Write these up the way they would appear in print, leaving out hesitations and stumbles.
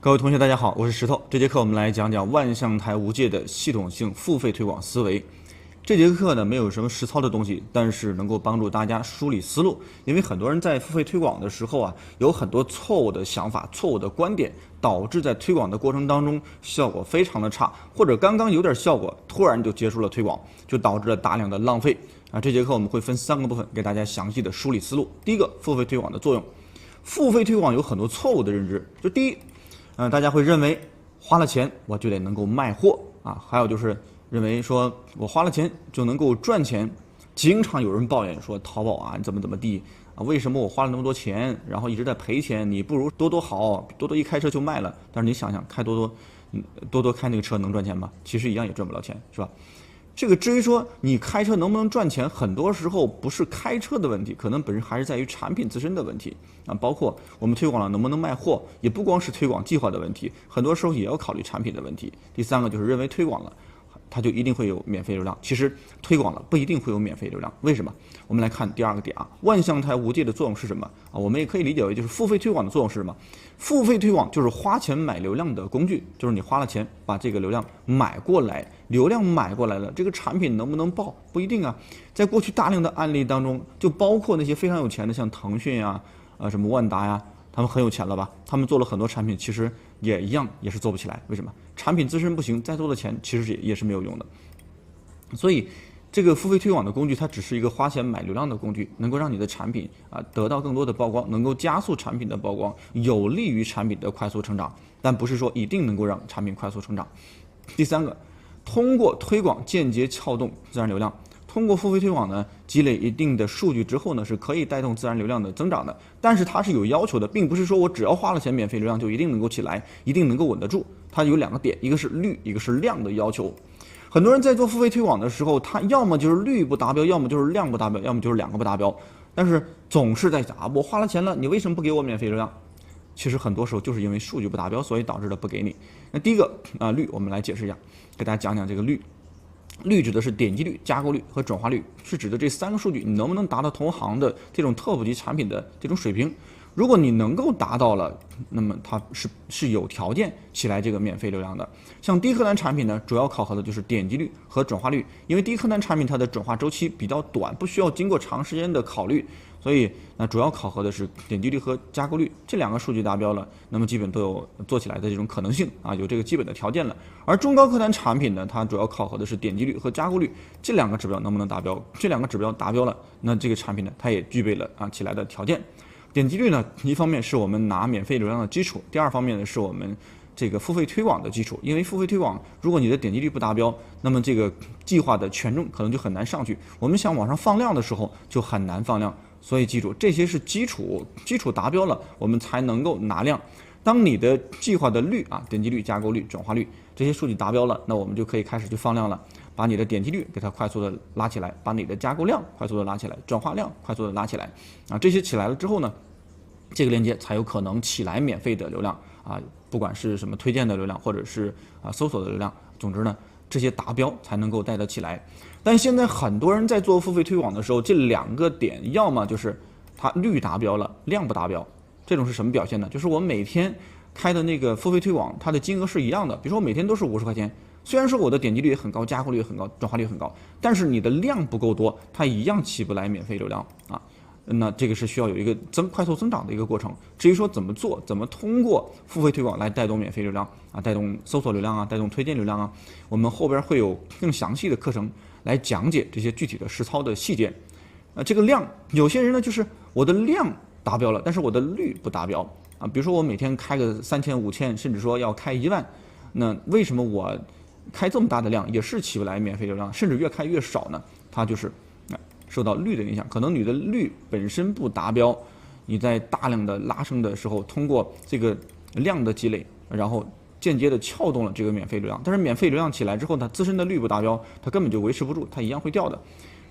各位同学，大家好，我是石头。这节课我们来讲讲万象台无界的系统性付费推广思维。这节课呢没有什么实操的东西，但是能够帮助大家梳理思路。因为很多人在付费推广的时候啊，有很多错误的想法、错误的观点，导致在推广的过程当中效果非常的差，或者刚刚有点效果，突然就结束了推广，就导致了大量的浪费。这节课我们会分3个部分给大家详细的梳理思路。第一个，付费推广的作用。付费推广有很多错误的认知，就第一。大家会认为花了钱我就得能够卖货啊，还有就是认为说我花了钱就能够赚钱。经常有人抱怨说淘宝啊怎么地啊，为什么我花了那么多钱，然后一直在赔钱？你不如多多好，多多一开车就卖了。但是你想想，开多多开那个车能赚钱吗？其实一样也赚不了钱，是吧？这个至于说你开车能不能赚钱，很多时候不是开车的问题，可能本身还是在于产品自身的问题啊。包括我们推广了能不能卖货，也不光是推广计划的问题，很多时候也要考虑产品的问题。第3个就是认为推广了它就一定会有免费流量，其实推广了不一定会有免费流量。为什么？我们来看第2个点啊，万象台无界的作用是什么啊？我们也可以理解为就是付费推广的作用是什么？付费推广就是花钱买流量的工具，就是你花了钱把这个流量买过来，流量买过来了，这个产品能不能爆不一定啊。在过去大量的案例当中，就包括那些非常有钱的，像腾讯呀、什么万达呀，他们很有钱了吧？他们做了很多产品，其实也一样也是做不起来。为什么？产品自身不行，再多的钱其实也是没有用的。所以这个付费推广的工具，它只是一个花钱买流量的工具，能够让你的产品得到更多的曝光，能够加速产品的曝光，有利于产品的快速成长，但不是说一定能够让产品快速成长。第3个，通过推广间接撬动自然流量。通过付费推广呢，积累一定的数据之后呢，是可以带动自然流量的增长的。但是它是有要求的，并不是说我只要花了钱免费流量就一定能够起来，一定能够稳得住。它有2个点，一个是率，一个是量的要求。很多人在做付费推广的时候，他要么就是率不达标，要么就是量不达标，要么就是2个不达标。但是总是在想我花了钱了，你为什么不给我免费流量？其实很多时候就是因为数据不达标，所以导致的不给你。那第一个率，我们来解释一下，给大家讲讲这个率。率指的是点击率、加购率和转化率，是指的这3个数据你能不能达到同行的这种特普级产品的这种水平。如果你能够达到了，那么它是有条件起来这个免费流量的。像低客单产品呢，主要考核的就是点击率和转化率，因为低客单产品它的转化周期比较短，不需要经过长时间的考虑，所以主要考核的是点击率和加购率，这2个数据达标了，那么基本都有做起来的这种可能性啊，有这个基本的条件了。而中高客单产品呢，它主要考核的是点击率和加购率，这2个指标能不能达标？这2个指标达标了，那这个产品呢，它也具备了起来的条件。点击率呢，一方面是我们拿免费流量的基础，第2方面呢是我们这个付费推广的基础。因为付费推广，如果你的点击率不达标，那么这个计划的权重可能就很难上去。我们想往上放量的时候就很难放量，所以记住这些是基础，基础达标了，我们才能够拿量。当你的计划的率点击率、加购率、转化率这些数据达标了，那我们就可以开始去放量了，把你的点击率给它快速的拉起来，把你的加购量快速的拉起来，转化量快速的拉起来这些起来了之后呢，这个链接才有可能起来免费的流量不管是什么推荐的流量，或者是搜索的流量，总之呢，这些达标才能够带得起来。但现在很多人在做付费推广的时候，这2个点要么就是它率达标了，量不达标。这种是什么表现呢？就是我每天开的那个付费推广，它的金额是一样的，比如说我每天都是50块钱，虽然说我的点击率也很高，加购率也很高，转化率也很高，但是你的量不够多，它一样起不来免费流量那这个是需要有一个快速增长的一个过程。至于说怎么做，怎么通过付费推广来带动免费流量带动搜索流量带动推荐流量我们后边会有更详细的课程来讲解这些具体的实操的细节。这个量，有些人呢就是我的量达标了，但是我的率不达标比如说我每天开个3000、5000，甚至说要开1万，那为什么我开这么大的量也是起不来免费流量，甚至越开越少呢？它就是受到率的影响，可能你的率本身不达标，你在大量的拉升的时候，通过这个量的积累，然后间接的撬动了这个免费流量，但是免费流量起来之后，它自身的率不达标，它根本就维持不住，它一样会掉的。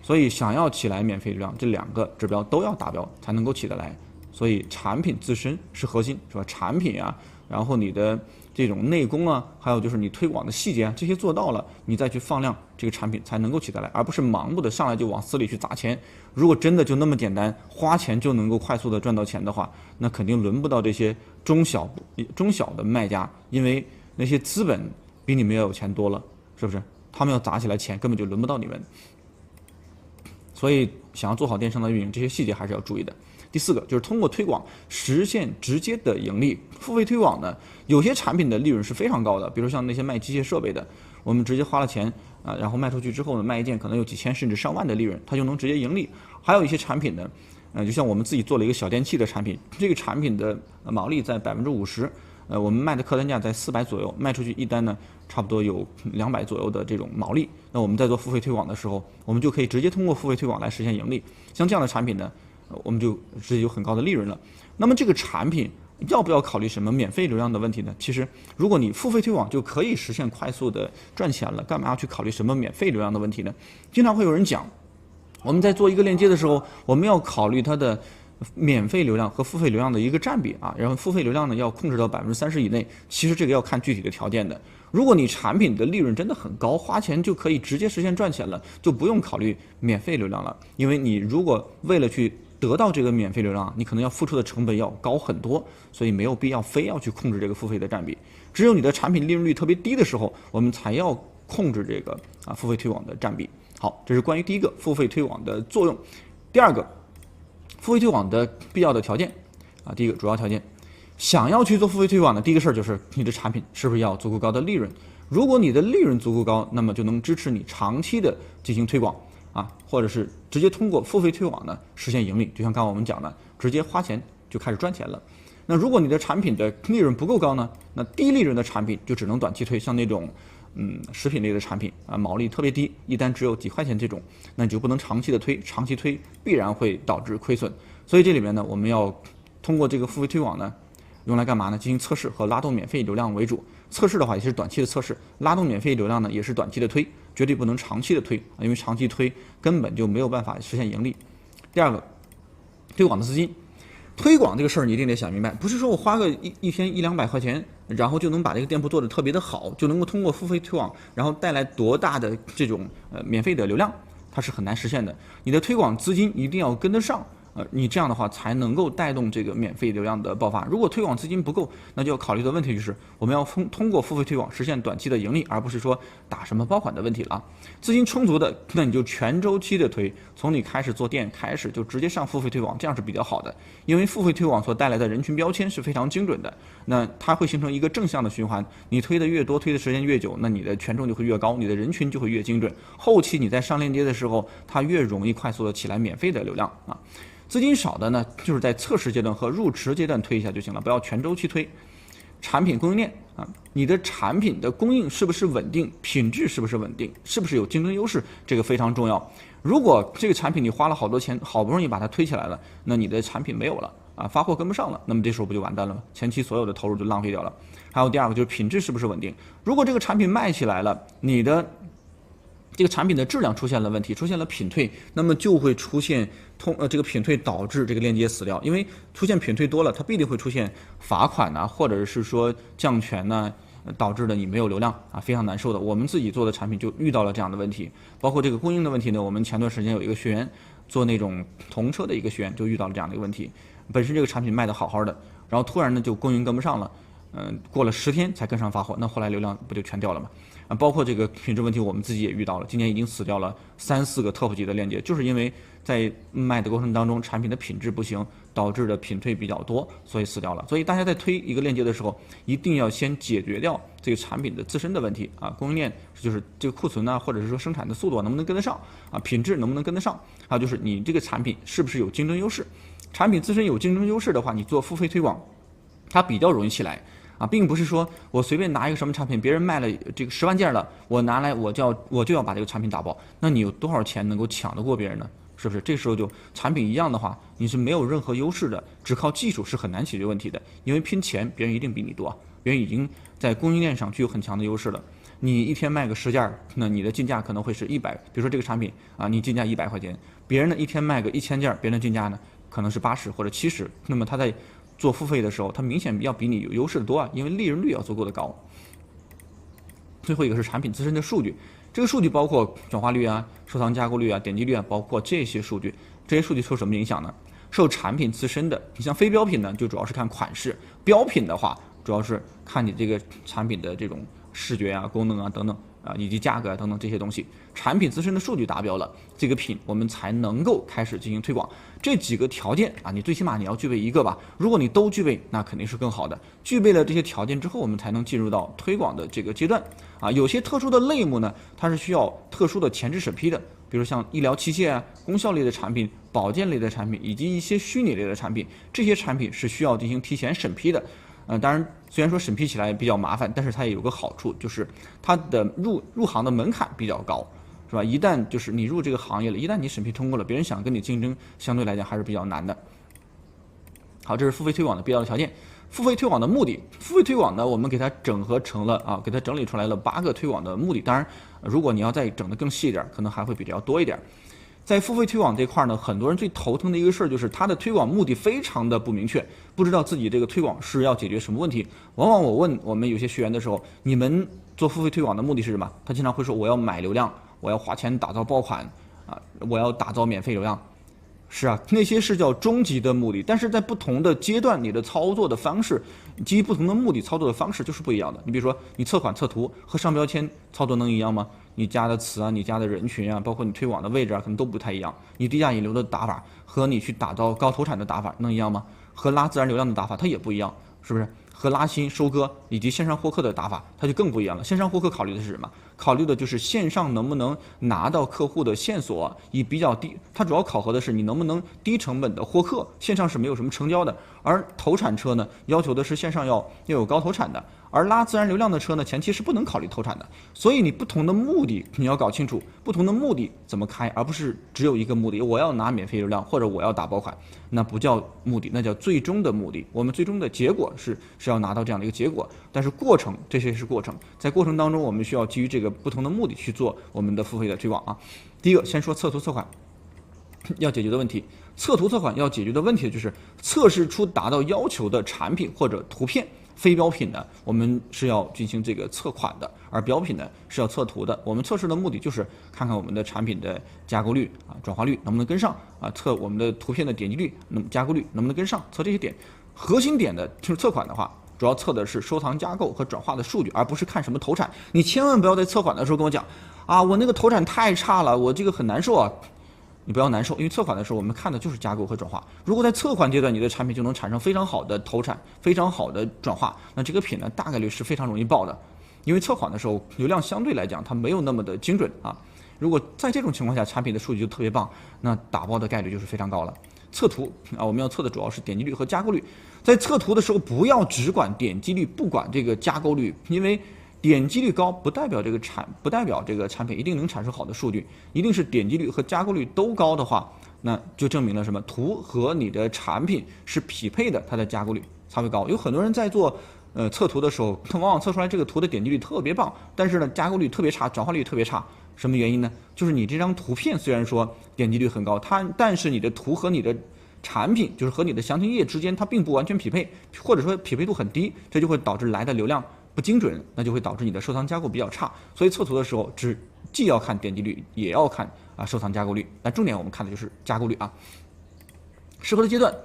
所以想要起来免费流量，这2个指标都要达标才能够起得来。所以产品自身是核心，是吧？产品然后你的这种内功啊，还有就是你推广的细节啊，这些做到了，你再去放量，这个产品才能够起得来，而不是盲目的上来就往死里去砸钱。如果真的就那么简单，花钱就能够快速的赚到钱的话，那肯定轮不到这些中小的卖家，因为那些资本比你们要有钱多了，是不是？他们要砸起来钱，根本就轮不到你们。所以想要做好电商的运营，这些细节还是要注意的。第4个就是通过推广实现直接的盈利。付费推广呢，有些产品的利润是非常高的，比如像那些卖机械设备的，我们直接花了钱啊，然后卖出去之后呢，卖一件可能有几千甚至上万的利润，它就能直接盈利。还有一些产品呢，就像我们自己做了一个小电器的产品，这个产品的毛利在50%，我们卖的客单价在400左右，卖出去一单呢，差不多有200左右的这种毛利。那我们在做付费推广的时候，我们就可以直接通过付费推广来实现盈利。像这样的产品呢，我们就直接有很高的利润了。那么这个产品要不要考虑什么免费流量的问题呢？其实如果你付费推广就可以实现快速的赚钱了，干嘛要去考虑什么免费流量的问题呢？经常会有人讲，我们在做一个链接的时候，我们要考虑它的免费流量和付费流量的一个占比啊，然后付费流量呢要控制到30%以内。其实这个要看具体的条件的。如果你产品的利润真的很高，花钱就可以直接实现赚钱了，就不用考虑免费流量了。因为你如果为了去得到这个免费流量，你可能要付出的成本要高很多，所以没有必要非要去控制这个付费的占比。只有你的产品利润率特别低的时候，我们才要控制这个付费推广的占比。好，这是关于第1个付费推广的作用。第2个，付费推广的必要的条件啊，第1个主要条件，想要去做付费推广的第一个事儿就是你的产品是不是要有足够高的利润。如果你的利润足够高，那么就能支持你长期的进行推广啊，或者是直接通过付费推广呢实现盈利。就像刚刚我们讲的，直接花钱就开始赚钱了。那如果你的产品的利润不够高呢，那低利润的产品就只能短期推，像那种食品类的产品啊，毛利特别低，一单只有几块钱这种，那你就不能长期的推，长期推必然会导致亏损。所以这里面呢，我们要通过这个付费推广呢，用来干嘛呢？进行测试和拉动免费流量为主。测试的话也是短期的测试，拉动免费流量呢也是短期的推，绝对不能长期的推，因为长期推根本就没有办法实现盈利。第2个，推广的资金。推广这个事儿你一定得想明白，不是说我花个一天100-200块钱，然后就能把这个店铺做得特别的好，就能够通过付费推广，然后带来多大的这种免费的流量，它是很难实现的。你的推广资金一定要跟得上。你这样的话才能够带动这个免费流量的爆发。如果推广资金不够，那就要考虑的问题就是我们要通过付费推广实现短期的盈利，而不是说打什么爆款的问题了啊。资金充足的，那你就全周期的推，从你开始做店开始就直接上付费推广，这样是比较好的。因为付费推广所带来的人群标签是非常精准的，那它会形成一个正向的循环。你推的越多，推的时间越久，那你的权重就会越高，你的人群就会越精准。后期你在上链接的时候，它越容易快速的起来免费的流量啊。资金少的呢，就是在测试阶段和入池阶段推一下就行了，不要全周期推。产品供应链啊，你的产品的供应是不是稳定，品质是不是稳定，是不是有竞争优势，这个非常重要。如果这个产品你花了好多钱，好不容易把它推起来了，那你的产品没有了啊，发货跟不上了，那么这时候不就完蛋了吗？前期所有的投入就浪费掉了。还有第2个就是品质是不是稳定，如果这个产品卖起来了，你的这个产品的质量出现了问题，出现了品退，那么就会出现这个品退导致这个链接死掉，因为出现品退多了，它必定会出现罚款呐，或者是说降权呐，导致的你没有流量啊，非常难受的。我们自己做的产品就遇到了这样的问题，包括这个供应的问题呢。我们前段时间有一个学员做那种童车的一个学员就遇到了这样的一个问题，本身这个产品卖得好好的，然后突然呢就供应跟不上了，过了10天才跟上发货，那后来流量不就全掉了吗？啊，包括这个品质问题，我们自己也遇到了。今年已经死掉了3-4个top级的链接，就是因为在卖的过程当中，产品的品质不行，导致的品退比较多，所以死掉了。所以大家在推一个链接的时候，一定要先解决掉这个产品的自身的问题啊，供应链就是这个库存啊，或者是说生产的速度能不能跟得上啊，品质能不能跟得上，还有就是你这个产品是不是有竞争优势。产品自身有竞争优势的话，你做付费推广，它比较容易起来。啊，并不是说我随便拿一个什么产品，别人卖了这个10万件了，我拿来我就要把这个产品打爆，那你有多少钱能够抢得过别人呢？是不是？这时候就产品一样的话，你是没有任何优势的，只靠技术是很难解决问题的，因为拼钱别人一定比你多，别人已经在供应链上具有很强的优势了。你一天卖个10件，那你的进价可能会是100，比如说这个产品啊，你进价100块钱，别人呢一天卖个1000件，别人的进价呢可能是80或者70，那么他在做付费的时候，它明显要比你有优势的多啊，因为利润率要足够的高。最后一个是产品自身的数据，这个数据包括转化率啊、收藏加购率啊、点击率啊，包括这些数据。这些数据受什么影响呢？受产品自身的。你像非标品呢，就主要是看款式；标品的话，主要是看你这个产品的这种视觉啊、功能啊等等啊，以及价格啊等等这些东西。产品自身的数据达标了，这个品我们才能够开始进行推广。这几个条件啊，你最起码你要具备一个吧。如果你都具备，那肯定是更好的。具备了这些条件之后，我们才能进入到推广的这个阶段啊。有些特殊的类目呢，它是需要特殊的前置审批的，比如像医疗器械啊、功效类的产品、保健类的产品，以及一些虚拟类的产品，这些产品是需要进行提前审批的。当然，虽然说审批起来比较麻烦，但是它也有个好处，就是它的入行的门槛比较高，是吧？一旦就是你入这个行业了，一旦你审批通过了，别人想跟你竞争，相对来讲还是比较难的。好，这是付费推广的必要的条件。付费推广的目的，付费推广呢，我们给它整合成了给它整理出来了8个推广的目的。当然，如果你要再整得更细一点，可能还会比较多一点。在付费推广这块呢，很多人最头疼的一个事儿就是它的推广目的非常的不明确，不知道自己这个推广是要解决什么问题。往往我问我们有些学员的时候，你们做付费推广的目的是什么？他经常会说我要买流量，我要花钱打造爆款啊，我要打造免费流量。是啊，那些是叫终极的目的，但是在不同的阶段，你的操作的方式，基于不同的目的，操作的方式就是不一样的。你比如说，你测款测图和上标签操作能一样吗？你加的词啊，你加的人群啊，包括你推广的位置啊，可能都不太一样。你低价引流的打法和你去打造高投产的打法能一样吗？和拉自然流量的打法它也不一样，是不是？和拉新、收割以及线上获客的打法，它就更不一样了。线上获客考虑的是什么？考虑的就是线上能不能拿到客户的线索，以比较低，它主要考核的是你能不能低成本的获客，线上是没有什么成交的。而投产车呢，要求的是线上要有高投产的，而拉自然流量的车呢，前期是不能考虑投产的。所以你不同的目的你要搞清楚，不同的目的怎么开，而不是只有一个目的，我要拿免费流量或者我要打爆款，那不叫目的，那叫最终的目的。我们最终的结果是要拿到这样的一个结果，但是过程这些是过程，在过程当中我们需要基于这个不同的目的去做我们的付费的推广啊。第一个，先说测图测款要解决的问题。测图测款要解决的问题就是测试出达到要求的产品或者图片。非标品呢，我们是要进行这个测款的，而标品呢是要测图的。我们测试的目的就是看看我们的产品的加购率啊、转化率能不能跟上啊，测我们的图片的点击率、那么加购率能不能跟上，测这些点。核心点的就是测款的话，主要测的是收藏加购和转化的数据，而不是看什么投产。你千万不要在测款的时候跟我讲啊，我那个投产太差了，我这个很难受啊。你不要难受，因为测款的时候我们看的就是加购和转化。如果在测款阶段你的产品就能产生非常好的投产、非常好的转化，那这个品呢大概率是非常容易爆的。因为测款的时候流量相对来讲它没有那么的精准啊。如果在这种情况下产品的数据就特别棒，那打爆的概率就是非常高了。测图啊，我们要测的主要是点击率和加购率。在测图的时候不要只管点击率，不管这个加购率，因为点击率高不代表这个产品一定能产生好的数据，一定是点击率和加购率都高的话，那就证明了什么？图和你的产品是匹配的，它的加购率才会高。有很多人在做测图的时候，往往测出来这个图的点击率特别棒，但是呢加购率特别差，转化率特别差。什么原因呢？就是你这张图片虽然说点击率很高，但是你的图和你的产品，就是和你的详情页之间它并不完全匹配，或者说匹配度很低，这就会导致来的流量不精准，那就会导致你的收藏加购比较差。所以测图的时候既要看点击率，也要看收藏加购率。但重点我们看的就是加购率啊。适合的阶段，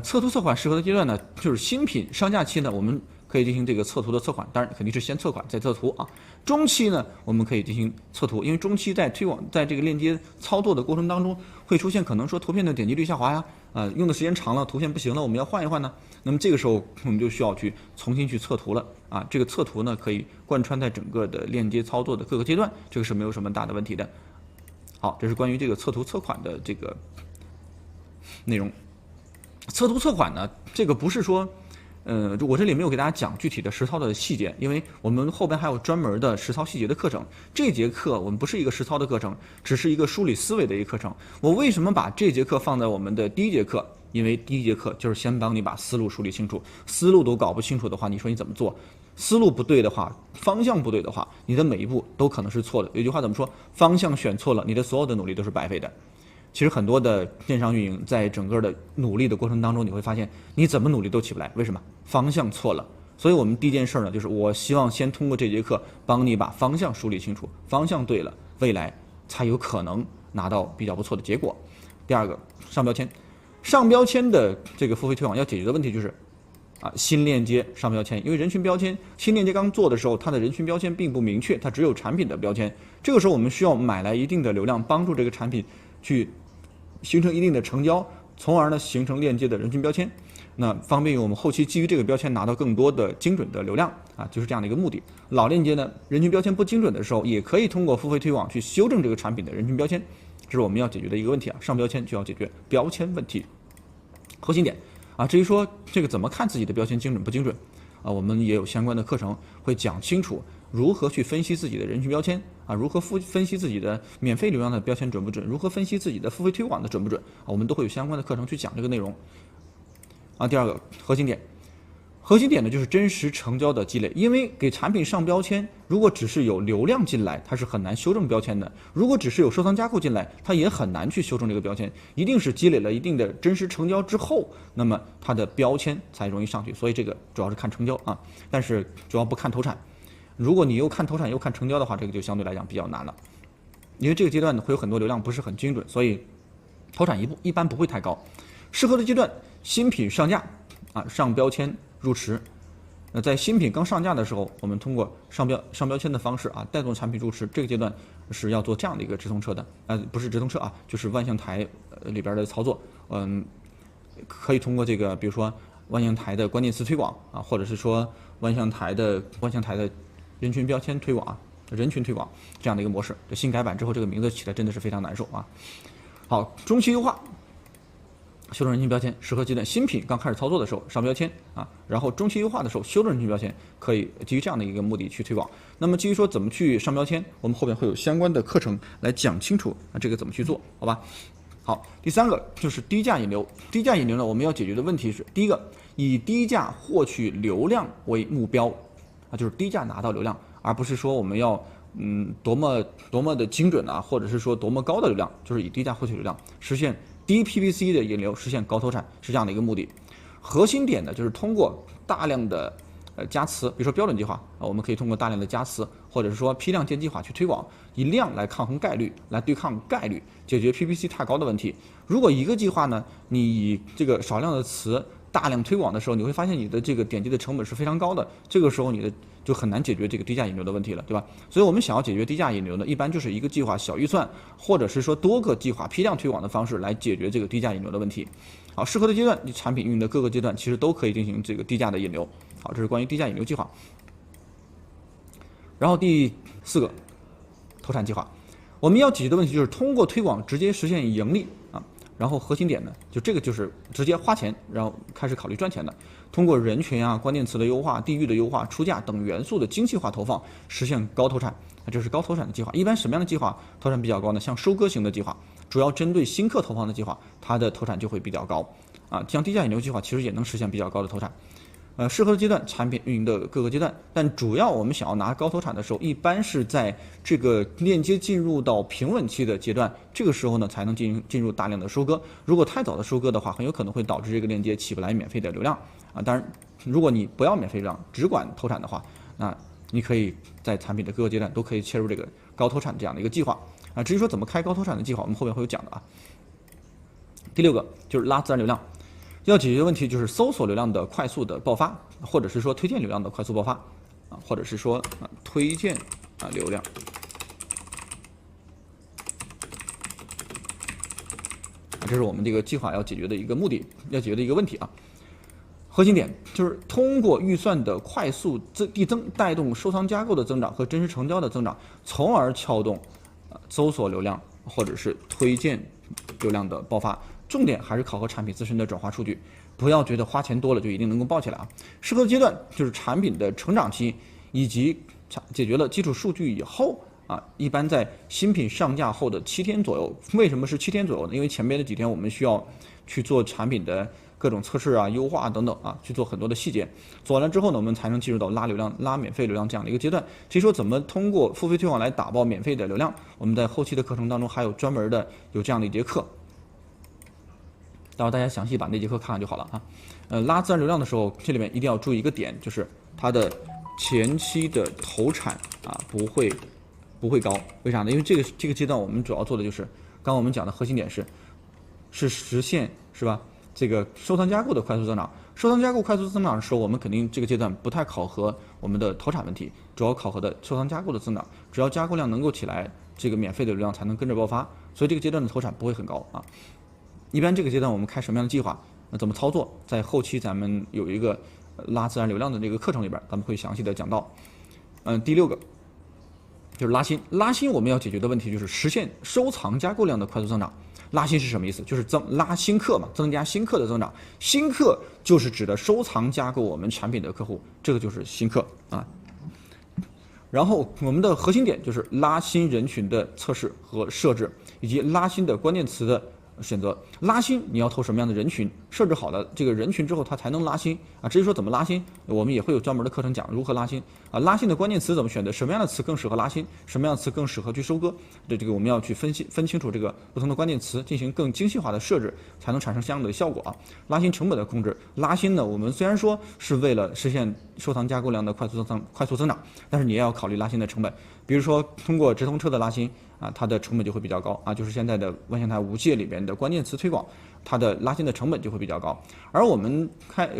测图测款适合的阶段呢，就是新品上架期呢，我们可以进行这个测图的测款，当然肯定是先测款再测图啊。中期呢，我们可以进行测图，因为中期在推广在这个链接操作的过程当中，会出现可能说图片的点击率下滑呀，用的时间长了，图片不行了，我们要换一换呢。那么这个时候我们就需要去重新去测图了啊。这个测图呢，可以贯穿在整个的链接操作的各个阶段，这个是没有什么大的问题的。好，这是关于这个测图测款的这个内容。测图测款呢，这个不是说我这里没有给大家讲具体的实操的细节，因为我们后边还有专门的实操细节的课程。这节课我们不是一个实操的课程，只是一个梳理思维的一个课程。我为什么把这节课放在我们的第一节课？因为第一节课就是先帮你把思路梳理清楚，思路都搞不清楚的话，你说你怎么做？思路不对的话，方向不对的话，你的每一步都可能是错的。有句话怎么说？方向选错了，你的所有的努力都是白费的。其实很多的电商运营在整个的努力的过程当中，你会发现你怎么努力都起不来，为什么？方向错了。所以我们第一件事呢，就是我希望先通过这节课帮你把方向梳理清楚，方向对了，未来才有可能拿到比较不错的结果。第二个，上标签，上标签的这个付费推广要解决的问题就是新链接上标签，因为人群标签新链接刚做的时候，它的人群标签并不明确，它只有产品的标签。这个时候我们需要买来一定的流量，帮助这个产品去形成一定的成交，从而呢形成链接的人群标签，那方便于我们后期基于这个标签拿到更多的精准的流量就是这样的一个目的。老链接呢，人群标签不精准的时候，也可以通过付费推广去修正这个产品的人群标签，这是我们要解决的一个问题上标签就要解决标签问题。核心点至于说这个怎么看自己的标签精准不精准我们也有相关的课程会讲清楚如何去分析自己的人群标签如何分析自己的免费流量的标签准不准，如何分析自己的付费推广的准不准我们都会有相关的课程去讲这个内容第二个核心点，核心点呢就是真实成交的积累，因为给产品上标签，如果只是有流量进来，它是很难修正标签的；如果只是有收藏加购进来，它也很难去修正这个标签。一定是积累了一定的真实成交之后，那么它的标签才容易上去。所以这个主要是看成交但是主要不看投产。如果你又看投产又看成交的话，这个就相对来讲比较难了，因为这个阶段会有很多流量不是很精准，所以投产一般不会太高。适合的阶段，新品上架上标签入池。在新品刚上架的时候，我们通过上标签的方式带动产品入池。这个阶段是要做这样的一个直通车的，不是直通车就是万象台里边的操作。可以通过这个，比如说万象台的关键词推广或者是说万象台的人群标签推广人群推广这样的一个模式。这新改版之后，这个名字起来真的是非常难受好，中期优化。修正人群标签，适合阶段新品刚开始操作的时候上标签然后中期优化的时候修正人群标签，可以基于这样的一个目的去推广。那么基于说怎么去上标签，我们后边会有相关的课程来讲清楚这个怎么去做，好吧？好，第三个就是低价引流。低价引流呢，我们要解决的问题是，第一个，以低价获取流量为目标就是低价拿到流量，而不是说我们要多么的精准或者是说多么高的流量，就是以低价获取流量，实现低 PPC 的引流，实现高投产，是这样的一个目的。核心点呢，就是通过大量的加词，比如说标准计划我们可以通过大量的加词，或者是说批量建计划去推广，以量来抗衡概率，来对抗概率，解决 PPC 太高的问题。如果一个计划呢，你以这个少量的词大量推广的时候，你会发现你的这个点击的成本是非常高的，这个时候你的就很难解决这个低价引流的问题了，对吧？所以我们想要解决低价引流呢，一般就是一个计划小预算，或者是说多个计划批量推广的方式来解决这个低价引流的问题。好，适合的阶段，你产品运营的各个阶段其实都可以进行这个低价的引流。好，这是关于低价引流计划。然后第四个，投产计划，我们要解决的问题就是通过推广直接实现盈利然后核心点呢，就这个就是直接花钱，然后开始考虑赚钱的。通过人群关键词的优化、地域的优化、出价等元素的精细化投放，实现高投产。这是高投产的计划。一般什么样的计划投产比较高呢？像收割型的计划，主要针对新客投放的计划，它的投产就会比较高像低价引流计划其实也能实现比较高的投产。适合的阶段，产品运营的各个阶段，但主要我们想要拿高投产的时候，一般是在这个链接进入到平稳期的阶段，这个时候呢才能进入大量的收割。如果太早的收割的话，很有可能会导致这个链接起不来免费的流量当然，如果你不要免费流量，只管投产的话，那你可以在产品的各个阶段都可以切入这个高投产这样的一个计划至于说怎么开高投产的计划，我们后面会有讲的第六个就是拉自然流量。要解决的问题就是搜索流量的快速的爆发，或者是说推荐流量的快速爆发或者是说推荐流量。这是我们这个计划要解决的一个目的，要解决的一个问题核心点就是通过预算的快速递增，带动收藏加购的增长和真实成交的增长，从而撬动搜索流量或者是推荐流量的爆发。重点还是考核产品自身的转化数据，不要觉得花钱多了就一定能够爆起来适合的阶段就是产品的成长期，以及解决了基础数据以后一般在新品上架后的7天左右。为什么是7天左右呢？因为前面的几天我们需要去做产品的各种测试啊、优化等等啊，去做很多的细节。做完了之后呢，我们才能进入到拉流量、拉免费流量这样的一个阶段。至于说怎么通过付费推广来打爆免费的流量，我们在后期的课程当中还有专门的有这样的一节课。到时候大家详细把那节课看看就好了啊。拉自然流量的时候，这里面一定要注意一个点，就是它的前期的投产啊不会高，为啥呢？因为这个阶段我们主要做的就是刚刚我们讲的核心点是实现是吧？这个收藏加购的快速增长。收藏加购快速增长的时候，我们肯定这个阶段不太考核我们的投产问题，主要考核的收藏加购的增长。只要加购量能够起来，这个免费的流量才能跟着爆发。所以这个阶段的投产不会很高啊。一般这个阶段我们开什么样的计划？那怎么操作？在后期咱们有一个拉自然流量的这个课程里边，咱们会详细的讲到。第6个就是拉新。拉新我们要解决的问题就是实现收藏加购量的快速增长。拉新是什么意思？就是拉新客嘛，增加新客的增长。新客就是指的收藏加购我们产品的客户，这个就是新客啊。然后我们的核心点就是拉新人群的测试和设置，以及拉新的关键词的选择。拉新你要投什么样的人群，设置好了这个人群之后，它才能拉新啊。至于说怎么拉新，我们也会有专门的课程讲如何拉新啊。拉新的关键词怎么选择，什么样的词更适合拉新，什么样的词更适合去收割，这个我们要去分清楚这个不同的关键词，进行更精细化的设置，才能产生相应的效果啊。拉新成本的控制，拉新呢，我们虽然说是为了实现收藏加购量的快速增长，但是你也要考虑拉新的成本，比如说通过直通车的拉新啊，它的成本就会比较高啊，就是现在的万象台5界里边的关键词推广，它的拉新的成本就会比较高。而我们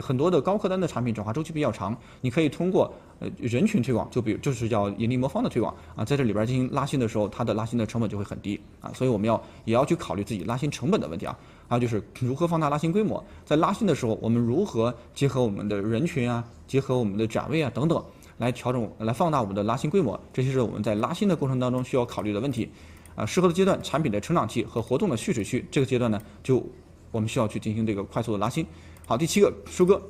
很多的高客单的产品转化周期比较长，你可以通过人群推广，就是叫引力魔方的推广啊，在这里边进行拉新的时候，它的拉新的成本就会很低啊，所以我们也要去考虑自己拉新成本的问题啊。还有就是如何放大拉新规模，在拉新的时候，我们如何结合我们的人群啊，结合我们的展位啊等等，来调整、来放大我们的拉新规模，这些是我们在拉新的过程当中需要考虑的问题。适合的阶段，产品的成长期和活动的蓄水期，这个阶段呢，我们需要去进行这个快速的拉新。好，第7个收割。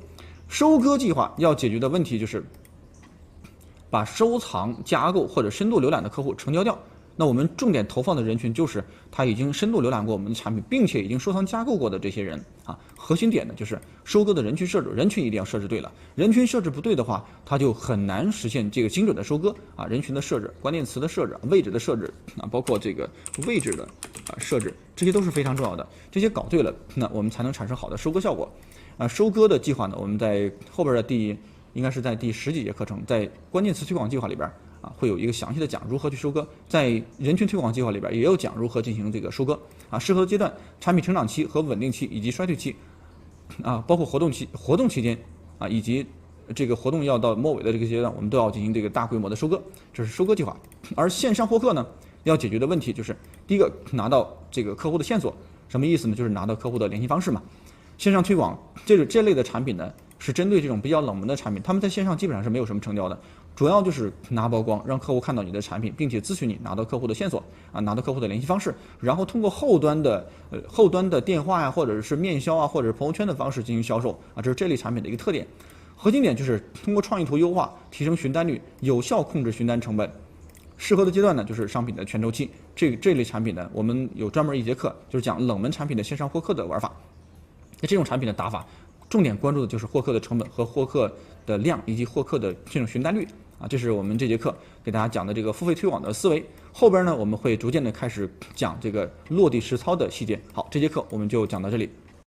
收割计划要解决的问题就是把收藏、加购或者深度浏览的客户成交掉。那我们重点投放的人群就是他已经深度浏览过我们的产品，并且已经收藏加购过的这些人啊。核心点呢就是收割的人群设置，人群一定要设置对了。人群设置不对的话，它就很难实现这个精准的收割啊。人群的设置、关键词的设置、位置的设置啊，包括这个位置的设置，这些都是非常重要的。这些搞对了，那我们才能产生好的收割效果。收割的计划呢，我们在后边的应该是在第10几节课程，在关键词推广计划里边会有一个详细的讲如何去收割，在人群推广计划里边也有讲如何进行这个收割啊。适合的阶段、产品成长期和稳定期以及衰退期啊，包括活动期间啊，以及这个活动要到末尾的这个阶段，我们都要进行这个大规模的收割，这是收割计划。而线上获客呢，要解决的问题就是第一个拿到这个客户的线索，什么意思呢？就是拿到客户的联系方式嘛。线上推广这类的产品呢，是针对这种比较冷门的产品，他们在线上基本上是没有什么成交的，主要就是拿曝光，让客户看到你的产品，并且咨询你，拿到客户的线索啊，拿到客户的联系方式，然后通过后端的电话呀，或者是面销啊，或者是朋友圈的方式进行销售啊，这是这类产品的一个特点。核心点就是通过创意图优化，提升询单率，有效控制询单成本。适合的阶段呢，就是商品的全周期。这类产品呢，我们有专门一节课，就是讲冷门产品的线上获客的玩法。那这种产品的打法，重点关注的就是获客的成本和获客的量，以及获客的这种询单率啊。这是我们这节课给大家讲的这个付费推广的思维。后边呢，我们会逐渐的开始讲这个落地实操的细节。好，这节课我们就讲到这里。